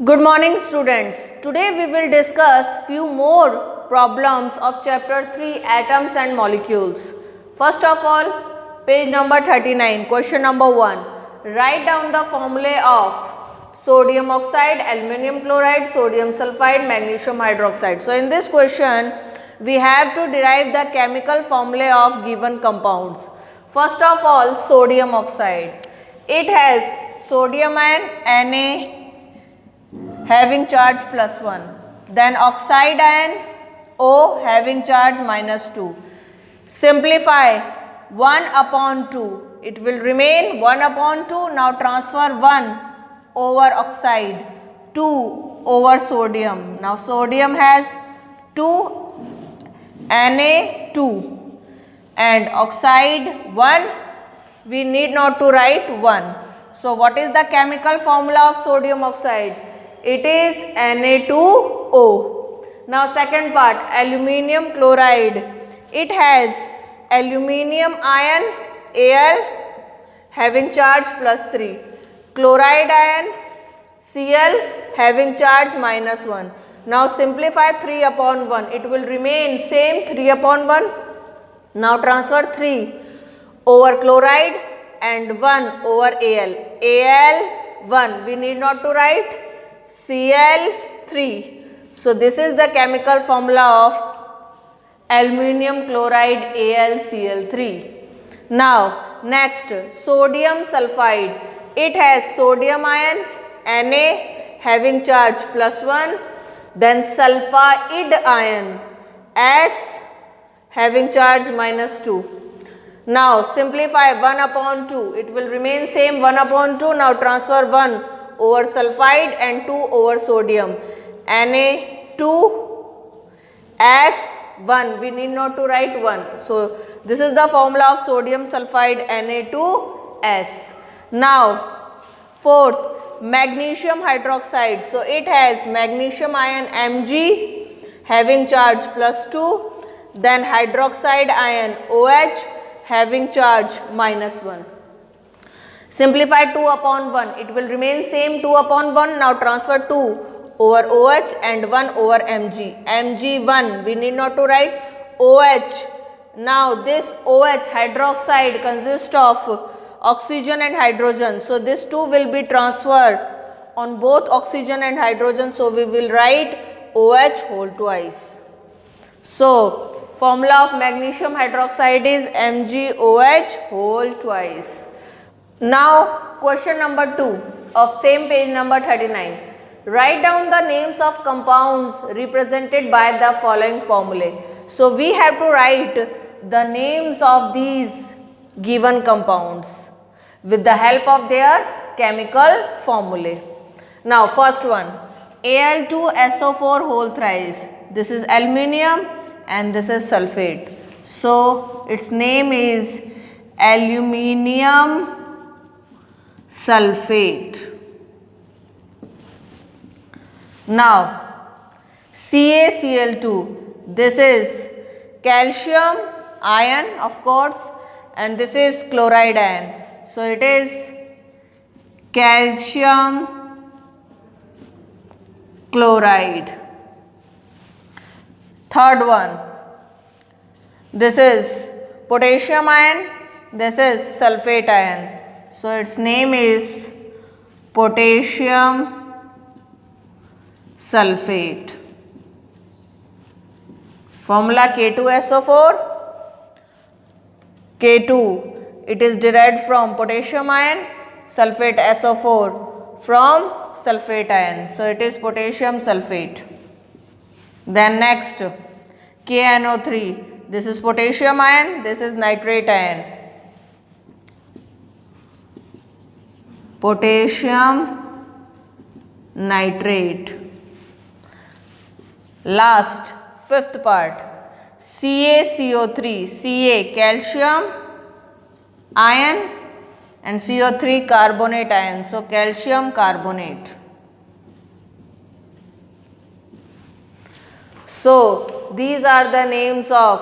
Good morning students. Today we will discuss few more problems of chapter 3 atoms and molecules. First of all, page number 39, question number 1. Write down the formulae of sodium oxide, aluminum chloride, sodium sulfide, magnesium hydroxide. So in this question we have to derive the chemical formulae of given compounds. First of all, sodium oxide. It has sodium ion Na having charge +1, then oxide ion O having charge -2. Simplify 1/2, it will remain 1/2. Now transfer 1 over oxide, 2 over sodium. Now sodium has 2, Na 2 and oxide 1, we need not to write 1. So what is the chemical formula of sodium oxide? It is Na2O. Now second part, aluminium chloride. It has aluminium ion Al having charge +3, chloride ion Cl having charge -1. Now simplify 3/1, it will remain same 3/1. Now transfer 3 over chloride and 1 over Al. Al1, we need not to write, Cl3. So this is the chemical formula of aluminium chloride AlCl3. Now next, sodium sulfide. It has sodium ion Na having charge +1, then sulfide ion S having charge -2. Now simplify 1/2, it will remain same 1/2. Now transfer 1 over sulfide and 2 over sodium. Na2 S1, we need not to write 1. So this is the formula of sodium sulfide Na2S. Now fourth, magnesium hydroxide. So it has magnesium ion Mg having charge +2, then hydroxide ion OH having charge -1. Simplify 2/1, it will remain same 2/1. Now transfer 2 over OH and 1 over Mg. Mg1, we need not to write OH. Now this OH hydroxide consists of oxygen and hydrogen. So this 2 will be transferred on both oxygen and hydrogen. So we will write OH whole twice. So formula of magnesium hydroxide is MgOH whole twice. Now question number 2 of same page number 39. Write down the names of compounds represented by the following formulae. So we have to write the names of these given compounds with the help of their chemical formulae. Now first one, Al2SO4 whole thrice. This is aluminium and this is sulfate. So its name is aluminium sulfate. Now CaCl2, this is calcium ion of course, and this is chloride ion. So it is calcium chloride. Third one, this is potassium ion, this is sulfate ion. So its name is potassium sulfate. Formula K2SO4. K2, it is derived from potassium ion, sulfate SO4 from sulfate ion. So it is potassium sulfate. Then next, KNO3. This is potassium ion, this is nitrate ion. Potassium nitrate. Last, fifth part, CaCO3. Ca calcium ion and CO3 carbonate ion. So calcium carbonate. So these are the names of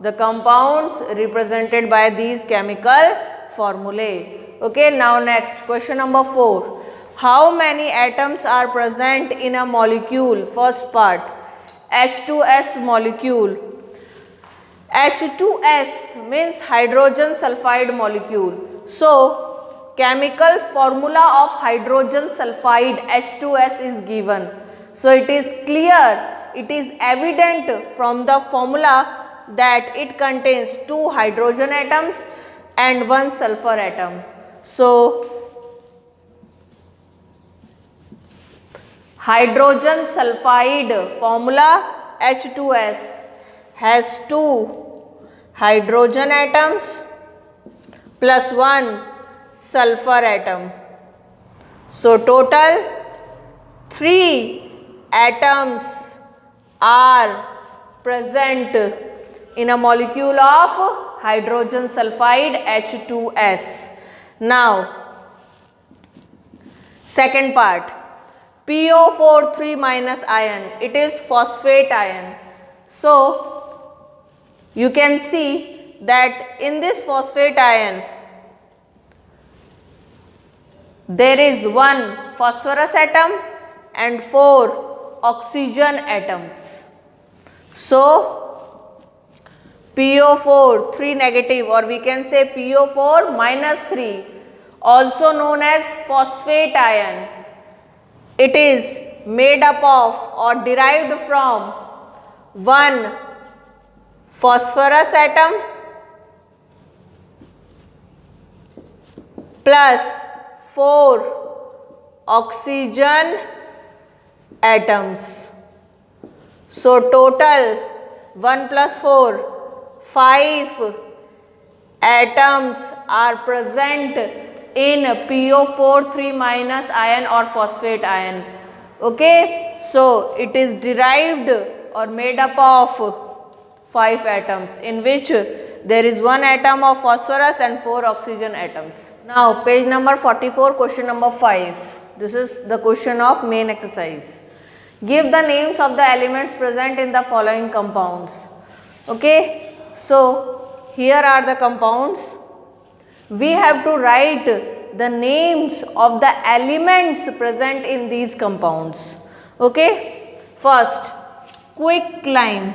the compounds represented by these chemical formulae. Okay, now next question number 4. How many atoms are present in a molecule? First part, H2S molecule. H2S means hydrogen sulfide molecule. So, chemical formula of hydrogen sulfide H2S is given. So, it is clear, it is evident from the formula that it contains 2 hydrogen atoms and 1 sulfur atom. So, hydrogen sulfide formula H2S has 2 hydrogen atoms plus 1 sulfur atom. So, total 3 atoms are present in a molecule of hydrogen sulfide H2S. Now, second part, PO4 3 minus ion, it is phosphate ion. So, you can see that in this phosphate ion, there is 1 phosphorus atom and 4 oxygen atoms. So, PO4 3 negative, or we can say PO4 minus 3, also known as phosphate ion. It is made up of or derived from 1 phosphorus atom plus 4 oxygen atoms. So, total 1 plus 4, 5 atoms are present in PO4 3 minus ion or phosphate ion. Okay. So, it is derived or made up of 5 atoms, in which there is 1 atom of phosphorus and 4 oxygen atoms. Now, page number 44, question number 5. This is the question of main exercise. Give the names of the elements present in the following compounds. Okay. So, here are the compounds. We have to write the names of the elements present in these compounds. Okay. First, quicklime.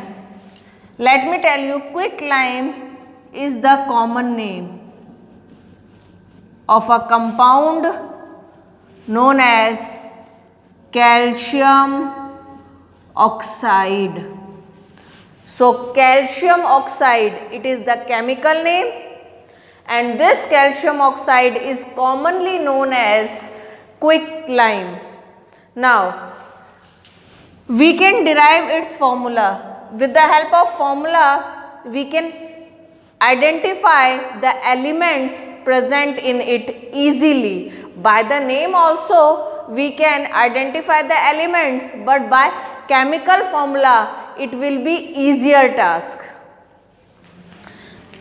Let me tell you, quicklime is the common name of a compound known as calcium oxide. So, calcium oxide, it is the chemical name, and this calcium oxide is commonly known as quicklime. Now, we can derive its formula. With the help of formula, we can identify the elements present in it easily. By the name also, we can identify the elements, but by chemical formula, it will be easier task.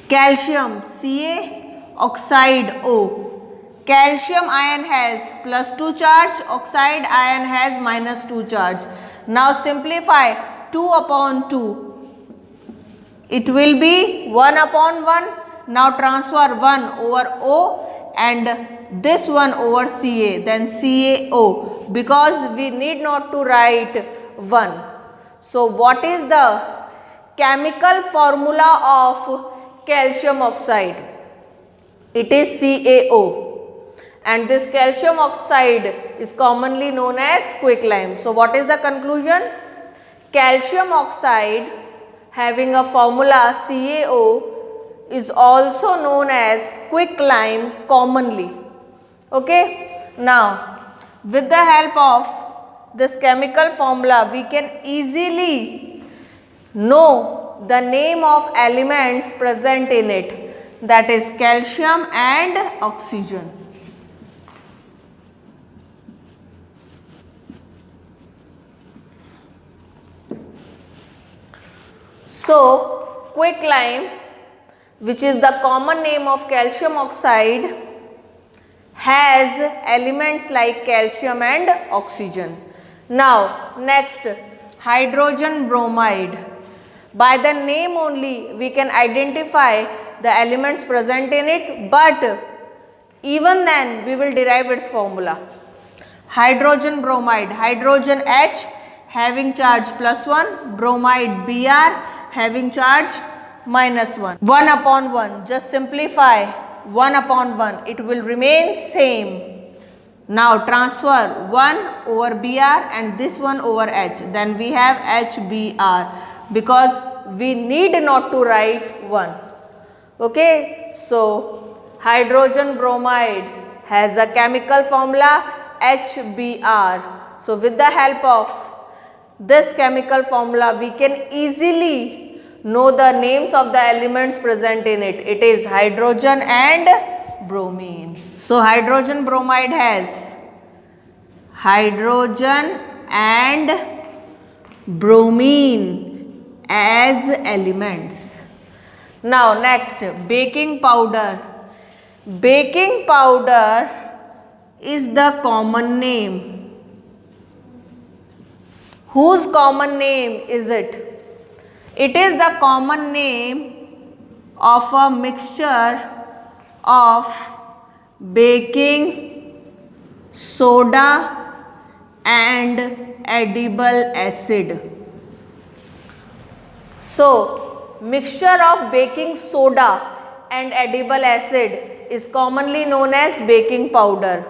Calcium, Ca, oxide O. Calcium ion has plus 2 charge, oxide ion has -2 charge. Now simplify 2 upon 2. It will be 1 upon 1. Now transfer 1 over O and this one over Ca, then CaO, because we need not to write 1. So, what is the chemical formula of calcium oxide? It is CaO, and this calcium oxide is commonly known as quicklime. So, what is the conclusion? Calcium oxide having a formula CaO is also known as quicklime commonly. Okay. Now, with the help of this chemical formula, we can easily know the name of elements present in it, that is calcium and oxygen. So, quicklime, which is the common name of calcium oxide, has elements like calcium and oxygen. Now, next, hydrogen bromide. By the name only, we can identify the elements present in it, but even then, we will derive its formula. hydrogen bromide, hydrogen H having charge +1, bromide Br having charge -1. 1 upon 1, just simplify 1 upon 1, it will remain same. Now transfer 1 over Br and this one over H, then we have HBr because we need not to write 1. Okay, so hydrogen bromide has a chemical formula HBr. So with the help of this chemical formula we can easily know the names of the elements present in it. It is hydrogen and bromine. So hydrogen bromide has hydrogen and bromine as elements. Now next, baking powder. Baking powder is the common name. Whose common name is it? It is the common name of a mixture of baking soda and edible acid. So, mixture of baking soda and edible acid is commonly known as baking powder.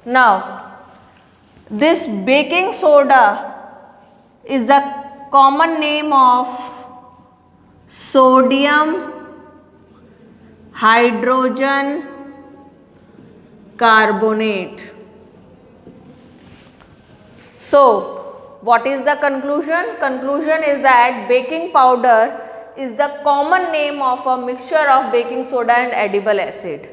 Now, this baking soda is the common name of sodium hydrogen carbonate. So, what is the conclusion? Conclusion is that baking powder is the common name of a mixture of baking soda and edible acid.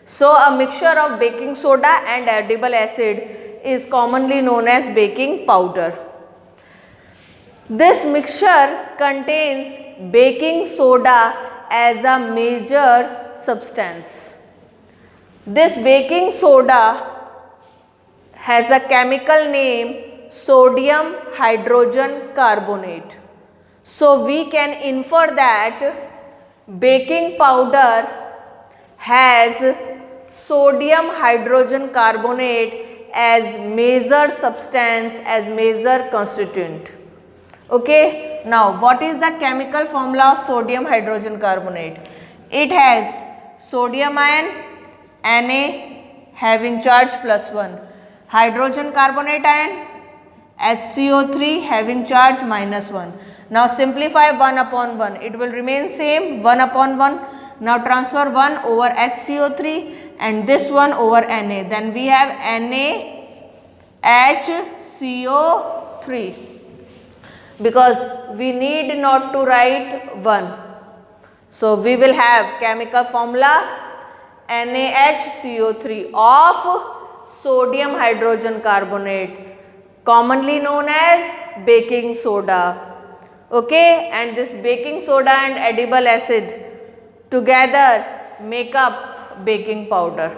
So, a mixture of baking soda and edible acid is commonly known as baking powder. This mixture contains baking soda as a major substance. This baking soda has a chemical name sodium hydrogen carbonate. So we can infer that baking powder has sodium hydrogen carbonate as major substance, as major constituent. Okay, now what is the chemical formula of sodium hydrogen carbonate? It has sodium ion Na having charge +1, hydrogen carbonate ion HCO3 having charge -1. Now simplify 1 upon 1, it will remain same 1 upon 1. Now transfer 1 over HCO3 and this one over Na, then we have NaHCO3 because we need not to write 1. So we will have chemical formula NaHCO3 of sodium hydrogen carbonate, commonly known as baking soda. Okay, and this baking soda and edible acid together make up baking powder.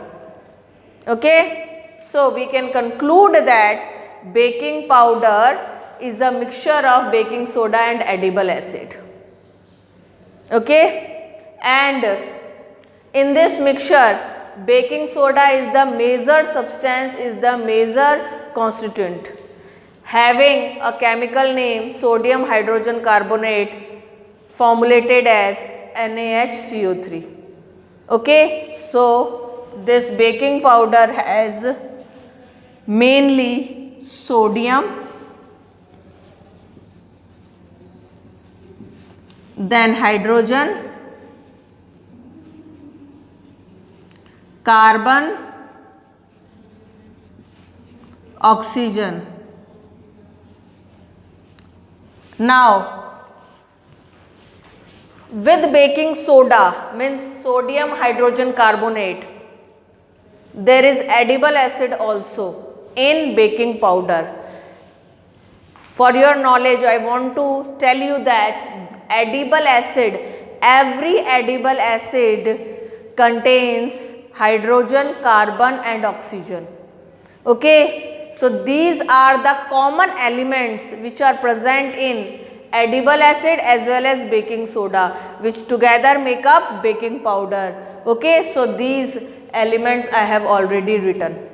Okay, so we can conclude that baking powder is a mixture of baking soda and edible acid. Okay, and in this mixture baking soda is the major substance, is the major constituent, having a chemical name sodium hydrogen carbonate formulated as NaHCO3. Okay, so this baking powder has mainly sodium, then hydrogen, carbon, oxygen. Now, with baking soda means sodium hydrogen carbonate, there is edible acid also in baking powder. For your knowledge, I want to tell you that edible acid, every edible acid contains hydrogen, carbon and oxygen. Okay, so these are the common elements which are present in edible acid as well as baking soda, which together make up baking powder. Okay, so these elements I have already written.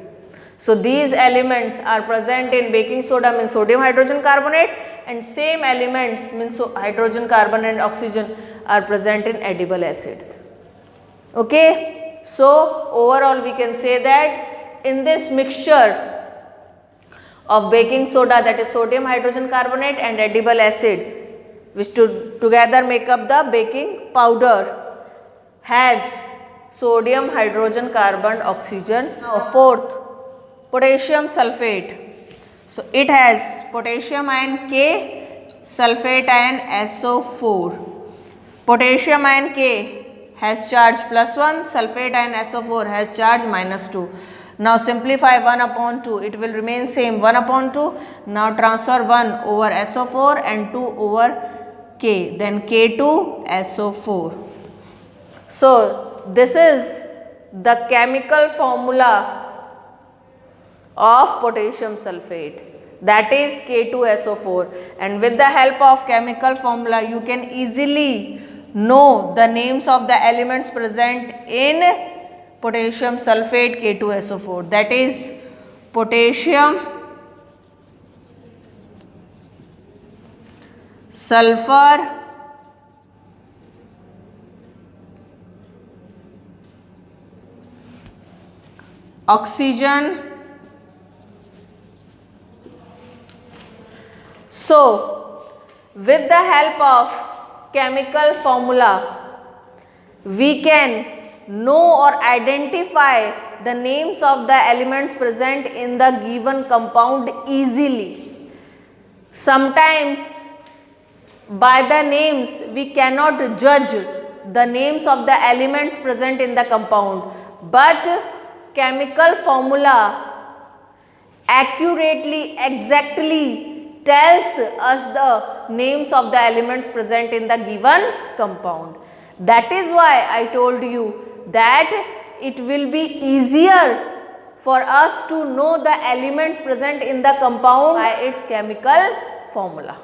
So these elements are present in baking soda means sodium hydrogen carbonate, and same elements means hydrogen carbon and oxygen are present in edible acids. Okay. So overall we can say that in this mixture of baking soda, that is sodium hydrogen carbonate and edible acid, which together make up the baking powder, has sodium hydrogen carbon oxygen. Now fourth, potassium sulfate. So it has potassium ion K, sulfate ion SO4. Potassium ion K has charge +1, sulfate ion SO4 has charge -2. Now simplify 1 upon 2, it will remain same 1 upon 2. Now transfer 1 over SO4 and 2 over K, then K2 SO4. So this is the chemical formula of potassium sulfate, that is K2SO4, and with the help of chemical formula you can easily know the names of the elements present in potassium sulfate K2SO4, that is potassium, sulfur, oxygen. So with the help of chemical formula we can know or identify the names of the elements present in the given compound easily. Sometimes by the names we cannot judge the names of the elements present in the compound, but chemical formula accurately, exactly tells us the names of the elements present in the given compound. That is why I told you that it will be easier for us to know the elements present in the compound by its chemical formula.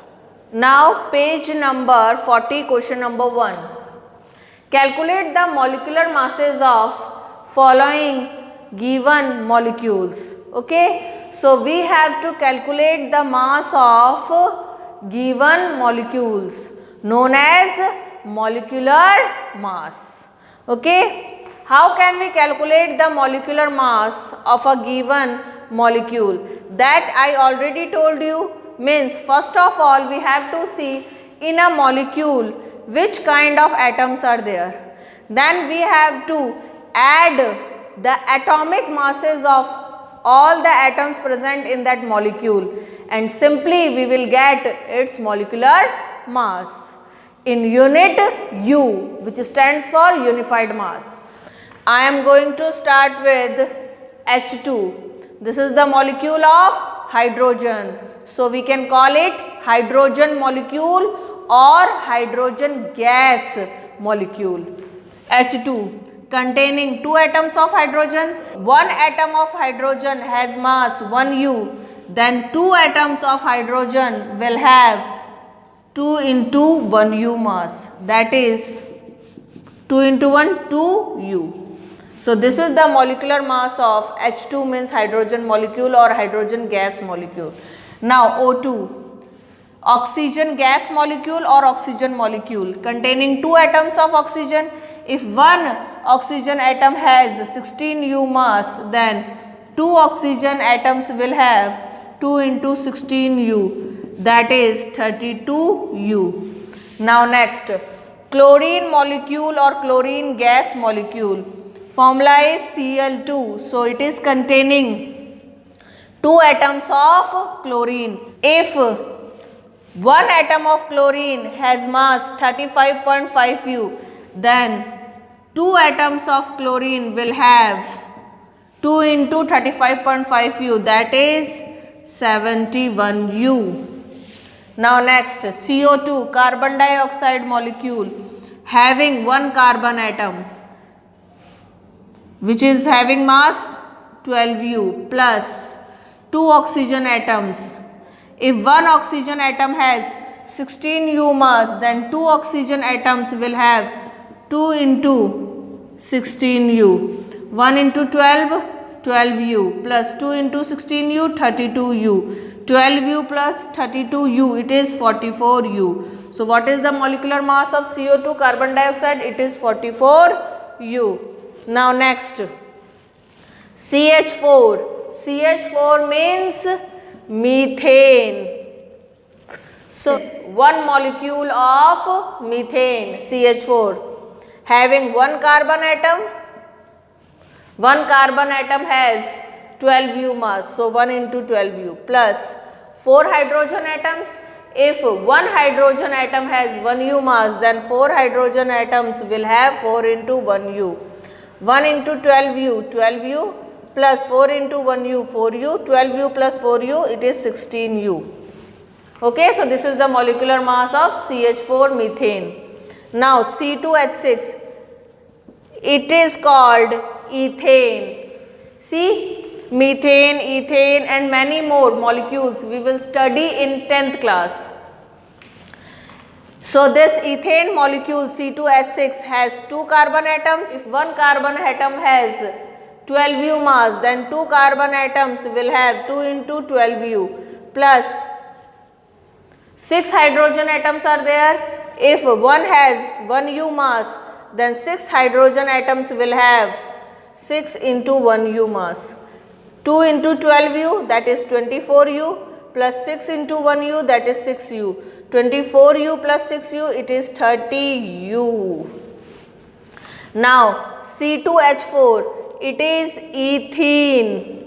Now page number 40, question number 1. Calculate the molecular masses of following given molecules. Okay. So we have to calculate the mass of given molecules known as molecular mass. Okay. How can we calculate the molecular mass of a given molecule? That I already told you. Means first of all we have to see in a molecule which kind of atoms are there. Then we have to add the atomic masses of all the atoms present in that molecule, and simply we will get its molecular mass in unit U, which stands for unified mass. I am going to start with H2. This is the molecule of hydrogen. So we can call it hydrogen molecule or hydrogen gas molecule. H2 containing 2 atoms of hydrogen. 1 atom of hydrogen has mass 1 U. Then 2 atoms of hydrogen will have 2 into 1 U mass. That is 2 into 1, 2 U. So this is the molecular mass of H2, means hydrogen molecule or hydrogen gas molecule. Now O2, oxygen gas molecule or oxygen molecule containing 2 atoms of oxygen. If one oxygen atom has 16 U mass, then 2 oxygen atoms will have 2 into 16 U, that is 32 U. Now next, chlorine molecule or chlorine gas molecule. Formula is Cl2. So it is containing 2 atoms of chlorine. If 1 atom of chlorine has mass 35.5 U, then 2 atoms of chlorine will have 2 into 35.5 U, that is 71 U. Now next, CO2, carbon dioxide molecule having 1 carbon atom, which is having mass 12 U plus 2 oxygen atoms. If 1 oxygen atom has 16 U mass, then 2 oxygen atoms will have 2 into 16 U. 1 into 12, 12u plus 2 into 16u 32u. 12u plus 32u, it is 44u. So what is the molecular mass of CO2 carbon dioxide? It is 44u. Now next, CH4. CH4 means methane. So one molecule of methane, CH4, having one carbon atom. One carbon atom has 12u mass, so 1 into 12u plus 4 hydrogen atoms. If one hydrogen atom has 1u mass, then 4 hydrogen atoms will have 4 into 1u. 1 into 12u, 12u plus 4 into 1u, 4u, 12u plus 4u, it is 16u. Okay, so this is the molecular mass of CH4 methane. Now C2H6, it is called ethane. See, methane, ethane and many more molecules we will study in 10th class. So this ethane molecule C2H6 has 2 carbon atoms. If one carbon atom has 12u mass, then 2 carbon atoms will have 2 into 12u plus 6 hydrogen atoms are there. If one has 1u mass, then 6 hydrogen atoms will have 6 into 1u mass. 2 into 12u, that is 24u, plus 6 into 1u, that is 6u. 24u plus 6u, it is 30u. Now C2H4, it is ethene.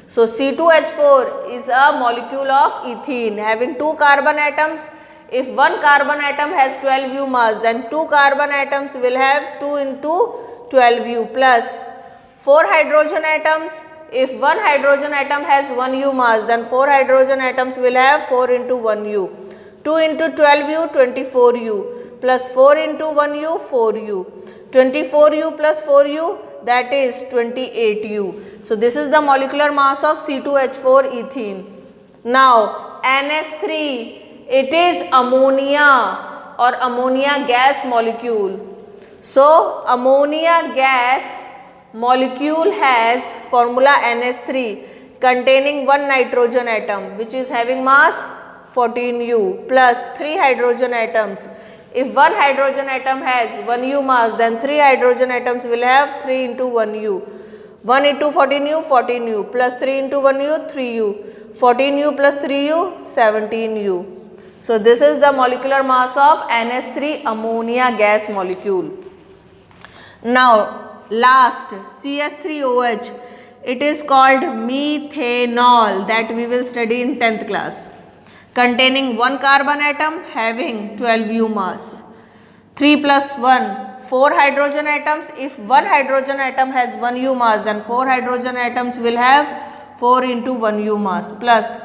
So C2H4 is a molecule of ethene having 2 carbon atoms. If one carbon atom has 12u mass, then 2 carbon atoms will have 2 into 12u plus 4 hydrogen atoms. If one hydrogen atom has 1u mass, then 4 hydrogen atoms will have 4 into 1u. 2 into 12u, 24u plus 4 into 1u, 4u. 24u plus 4u, that is 28u. So this is the molecular mass of C2H4 ethene. Now NH3, it is ammonia or ammonia gas molecule. So ammonia gas molecule has formula NH3 containing one nitrogen atom which is having mass 14u plus 3 hydrogen atoms. If one hydrogen atom has 1u mass, then 3 hydrogen atoms will have 3 into 1u. 1 into 14u, 14u plus 3 into 1u, 3u. 14u plus 3u, 17u. So this is the molecular mass of NH3 ammonia gas molecule. Now last, CH3OH, it is called methanol, that we will study in 10th class, containing one carbon atom having 12u mass. 3 plus 1, 4 hydrogen atoms. If one hydrogen atom has 1u mass, then 4 hydrogen atoms will have 4 into 1u mass plus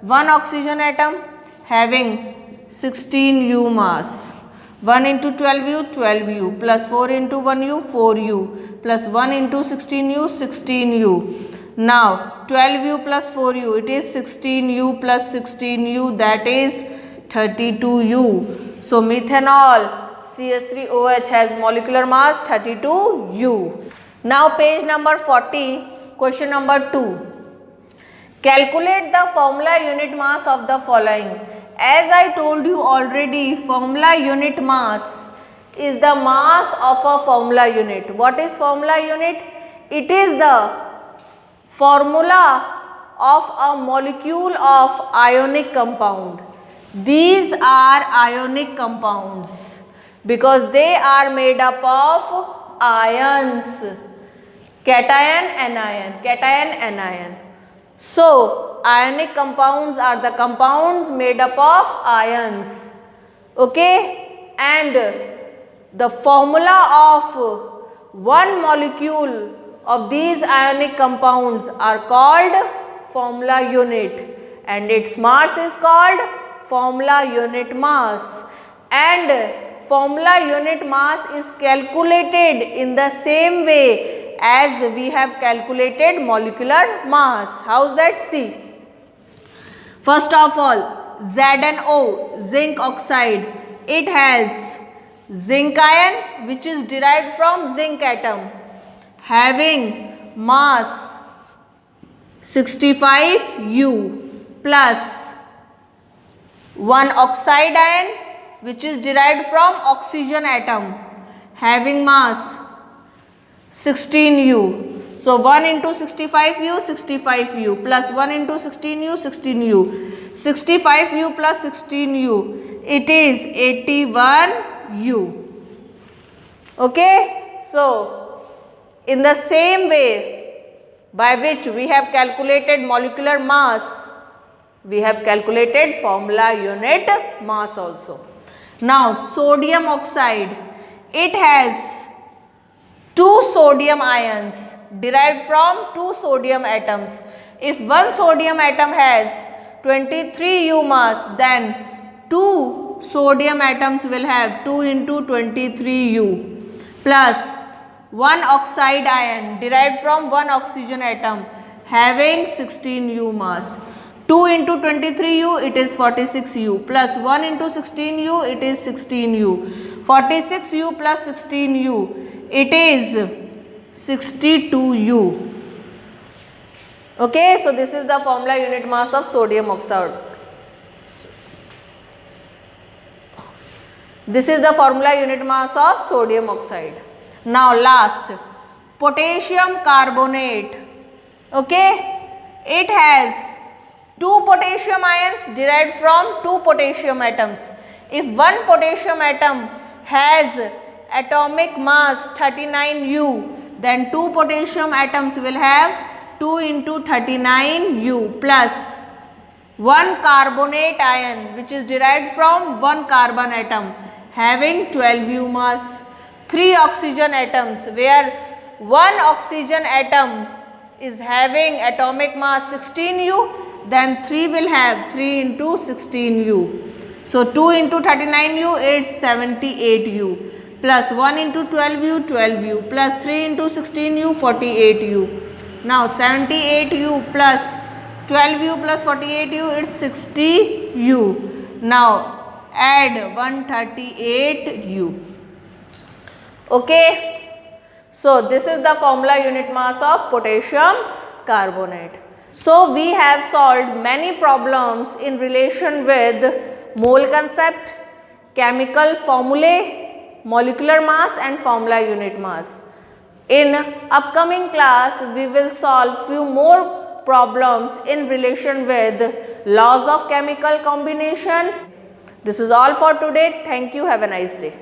1 oxygen atom having 16u mass. 1 into 12u, 12u plus 4 into 1u, 4u plus 1 into 16u, 16u. Now 12u plus 4u, it is 16u plus 16u, that is 32u. So methanol CH3OH has molecular mass 32u. Now page number 40, question number 2. Calculate the formula unit mass of the following. As I told you already, formula unit mass is the mass of a formula unit. What is formula unit? It is the formula of a molecule of ionic compound. These are ionic compounds because they are made up of ions, cation, anion. So ionic compounds are the compounds made up of ions. Okay, and the formula of one molecule of these ionic compounds are called formula unit, and its mass is called formula unit mass. And formula unit mass is calculated in the same way as we have calculated molecular mass. How's that? See. First of all, ZnO, zinc oxide, it has zinc ion which is derived from zinc atom having mass 65U plus 1 oxide ion which is derived from oxygen atom having mass 16U. So 1 into 65U, 65U plus 1 into 16U, 16U. 65U plus 16U, it is 81U. Okay. So in the same way by which we have calculated molecular mass, we have calculated formula unit mass also. Now sodium oxide, it has 2 sodium ions derived from 2 sodium atoms. If one sodium atom has 23U mass, then 2 sodium atoms will have 2 into 23U plus 1 oxide ion derived from 1 oxygen atom having 16U mass. 2 into 23U, it is 46U plus 1 into 16U, it is 16U. 46U plus 16U, it is 62U. Okay, so this is the formula unit mass of sodium oxide. This is the formula unit mass of sodium oxide. Now last, potassium carbonate. Okay, it has 2 potassium ions derived from 2 potassium atoms. If one potassium atom has atomic mass 39U, then 2 potassium atoms will have 2 into 39U plus 1 carbonate ion which is derived from 1 carbon atom having 12U mass. 3 oxygen atoms where 1 oxygen atom is having atomic mass 16U, then 3 will have 3 into 16U. So 2 into 39U, it's 78U plus 1 into 12U, 12U plus 3 into 16U, 48U. Now 78U plus 12U plus 48U, it's 60U. Now add 138U. Okay. So this is the formula unit mass of potassium carbonate. So we have solved many problems in relation with mole concept, chemical formulae, molecular mass and formula unit mass. In upcoming class, we will solve few more problems in relation with laws of chemical combination. This is all for today. Thank you. Have a nice day.